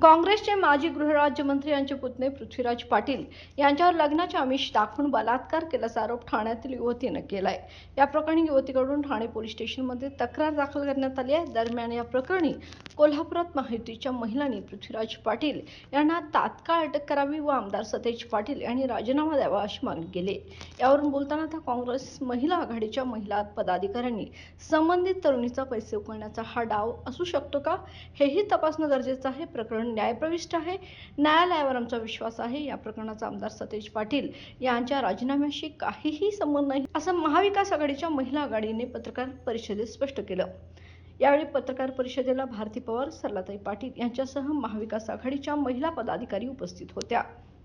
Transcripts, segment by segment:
काँग्रेसचे माजी गृहराज्यमंत्री यांचे पुतणे पृथ्वीराज पाटील यांच्यावर लग्नाचे आमिष दाखवून बलात्कार केल्याचा आरोप ठाण्यातील युवतीने केलाय। या प्रकरणी युवतीकडून ठाणे पोलीस स्टेशनमध्ये तक्रार दाखल करण्यात आली आहे। दरम्यान या प्रकरणी कोल्हापुरात महायुतीच्या महिलांनी पृथ्वीराज पाटील यांना तात्काळ अटक करावी व आमदार सतेज पाटील यांनी राजीनामा द्यावा अशी मागणी केली। यावरून बोलताना आता काँग्रेस महिला आघाडीच्या महिला पदाधिकाऱ्यांनी संबंधित तरुणीचा पैसे उकळण्याचा हा डाव असू शकतो का हेही तपासणं गरजेचं आहे। प्रकरण न्यायप्रविष्ट आहे, न्यायालयावर आमचा विश्वास आहे। या प्रकरणाचा आमदार सतेज पाटील यांच्या राजीनाम्याशी काहीही संबंध नाही असं महाविकास आघाडीच्या महिला आघाडीने पत्रकार परिषदेत स्पष्ट केलं। यावेळी पत्रकार परिषदेला भारती पवार, सरलाताई पाटील यांच्यासह महाविकास आघाडीच्या महिला पदाधिकारी उपस्थित होत्या।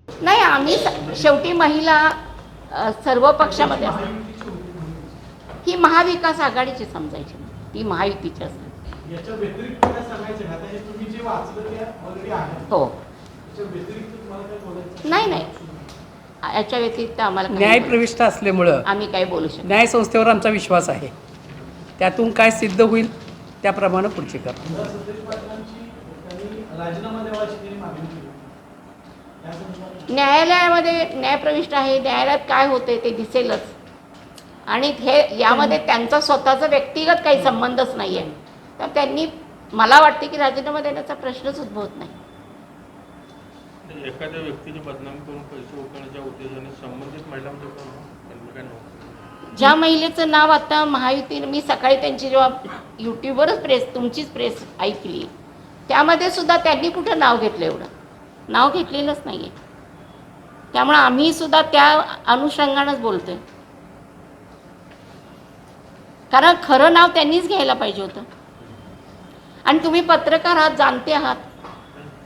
नाही, आम्ही शेवटी महिला सर्व पक्षामध्ये ही महाविकास आघाडीची समजायची, ती महायुतीची असते। याच्या व्यतिरिक्त काय सांगायचं आहे? आता हे तुम्ही जे वाचलं ते ऑलरेडी आहे। हो, याच्या व्यतिरिक्त तुम्हाला काय बोलायचं? नाही, याच्या व्यतिरिक्त आम्हाला न्यायप्रविष्ट असल्यामुळे आम्ही काय बोलू शकतो। न्यायसंस्थेवर आमचा विश्वास आहे, त्यातून काय सिद्ध होईल त्याप्रमाणे पुढची करा। सतेज पाटलांची त्यांनी राजीनामा द्यावाची त्यांनी मागणी केली। या संदर्भात न्यायालयामध्ये न्यायप्रविष्ट आहे, न्यायालयात काय होते ते दिसेलच। आणि हे यामध्ये त्यांचा स्वतःचा व्यक्तिगत काही संबंधच नाही आहे, तर त्यांनी मला वाटते की राजीनामा देण्याचा प्रश्नच उद्भवत नाही। एखाद्या व्यक्तीची बदनामी करून पैसे उकळण्याच्या उद्देशाने संबंधित महिलांच्या ज्या महिलेचं नाव आता महायुतीने, मी सकाळी त्यांची जेव्हा यूट्यूबवरच तुमचीच प्रेस ऐकली, त्यामध्ये सुद्धा त्यांनी कुठं नाव घेतलं, एवढं नाव घेतलेलंच नाही आहे। त्यामुळे आम्ही सुद्धा त्या अनुषंगानंच बोलतोय, कारण खरं नाव त्यांनीच घ्यायला पाहिजे होतं। आणि तुम्ही पत्रकार आहात, जाणते आहात,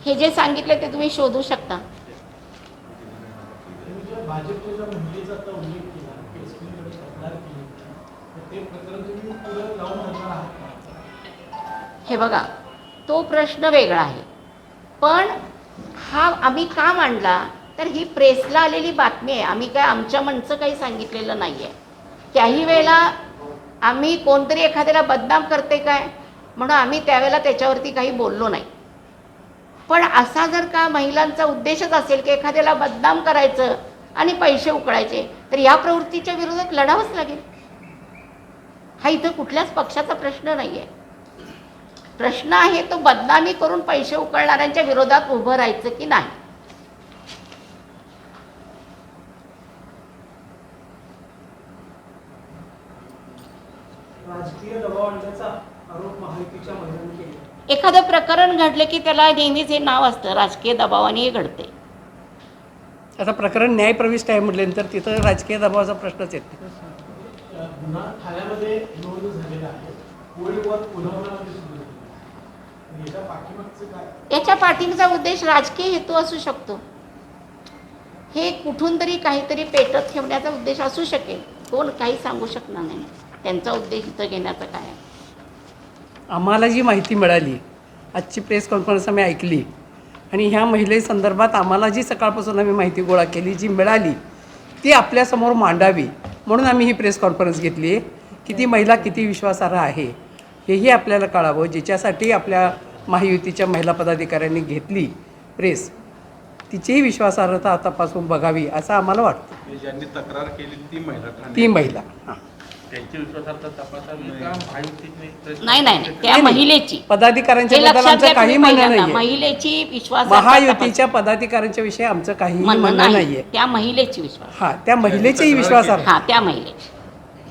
हे जे सांगितले ते तुम्ही शोधू शकता। भाजपच्या महिलेचा आता उल्लेख केला, एसपीकडे तक्रार केली, ते प्रकरण तुम्ही पुढे लावून धरणार आहात का? हे बघा, तो प्रश्न वेगळा आहे, पण हा आम्ही का मांडला तर ही प्रेसला आलेली बातमी आहे। आम्ही काय आमच्या मनचं काही सांगितलेलं नाही आहे। त्याही वेळेला आम्ही कोणतरी एखाद्याला बदनाम करते काय म्हणून आम्ही त्यावेळेला त्याच्यावरती काही बोललो नाही। पण असा जर का महिलांचा उद्देशच असेल की एखाद्याला बदनाम करायचं आणि पैसे उकळायचे, तर या प्रवृत्तीच्या विरोधात लढावंच लागेल। हा इथं कुठल्याच पक्षाचा प्रश्न नाही आहे। प्रश्न आहे तो बदनामी करून पैसे उकळणाऱ्यांच्या विरोधात उभं राहायचं की नाही। राजकीय दबाव आणण्याचा आरोप महायुतीच्या महिलांनी केला। एखादं प्रकरण घडलं की त्याला नेहमीच हे नाव असतं, राजकीय दबावाने हे घडते। आता प्रकरण न्यायप्रविष्ट आहे म्हटल्यानंतर तिथं राजकीय दबावाचा प्रश्नच येत नाही। गुन्हा ठाण्यामध्ये नोंद झालेला आहे, कोळीवाद पुरवण्यामध्ये सुरू आहे। याच्या पाठीमागचं काय? याच्या पाठीमागचा उद्देश राजकीय हेतू असू शकतो। हे कुठून तरी काहीतरी पेटत ठेवण्याचा उद्देश असू शकेल, कोण काही सांगू शकणार नाही त्यांचा उद्देश इथं घेण्याचा काय आहे। आम्हाला जी माहिती मिळाली, आजची प्रेस कॉन्फरन्स आम्ही ऐकली आणि ह्या महिलेसंदर्भात आम्हाला जी सकाळपासून आम्ही माहिती गोळा केली, जी मिळाली ती आपल्यासमोर मांडावी म्हणून आम्ही ही प्रेस कॉन्फरन्स घेतली आहे। की ती महिला किती विश्वासार्ह आहे हेही आपल्याला कळावं, ज्याच्यासाठी आपल्या महायुतीच्या महिला पदाधिकाऱ्यांनी घेतली प्रेस, तिचीही विश्वासार्हता तपासून बघावी असं आम्हाला वाटतं। ज्यांनी तक्रार केली ती महिला हां, त्यांची विश्वासार्हता तपासावी का महायुतीने? नाही, त्या महिलेची, पदाधिकाऱ्यांच्या हे बद्दल लक्षात आमचं घ्या काही तुम्ही म्हणणं पहिल्यांदा, नाही। महिलेची विश्वास महायुतीच्या पदाधिकाऱ्यांच्या विषयी आमचं काही म्हणणं नाहीये। त्या महिलेची विश्वास, हां, त्या महिलेचीही विश्वासार्ह हा त्या महिलेची,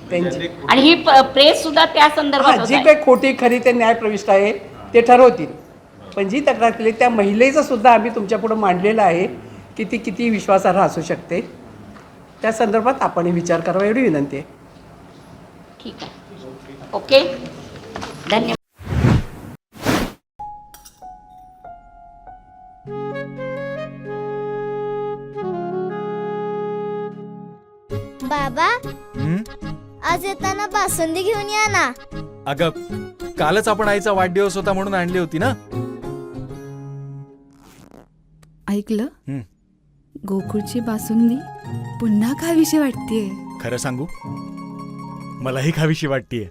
त्यांची आणि ही प्रेस सुद्धा त्या संदर्भात हां, जी होत काही खोटी खरी ते न्यायप्रविष्ट आहे ते ठरवतील, पण जी तक्रार केली त्या महिलेचं सुद्धा आम्ही तुमच्यापुढं मांडलेलं आहे की ती किती विश्वासार्ह असू शकते, त्या संदर्भात आपण विचार करावा एवढी विनंती आहे। ठीक आहे, ओके, धन्यवाद। बाबा, आज येताना बासुंदी घेऊन या ना। अगं, कालच आपण आईचा वाढदिवस होता म्हणून आणली होती ना। ऐकलं, गोकुळची बासुंदी पुन्हा खावीशी वाटतेय। खरं सांगू, मलाही खावीशी वाटतेय।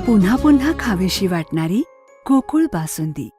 पुन्हा पुन्हा खावीशी वाटणारी गोकुळ बासुंदी.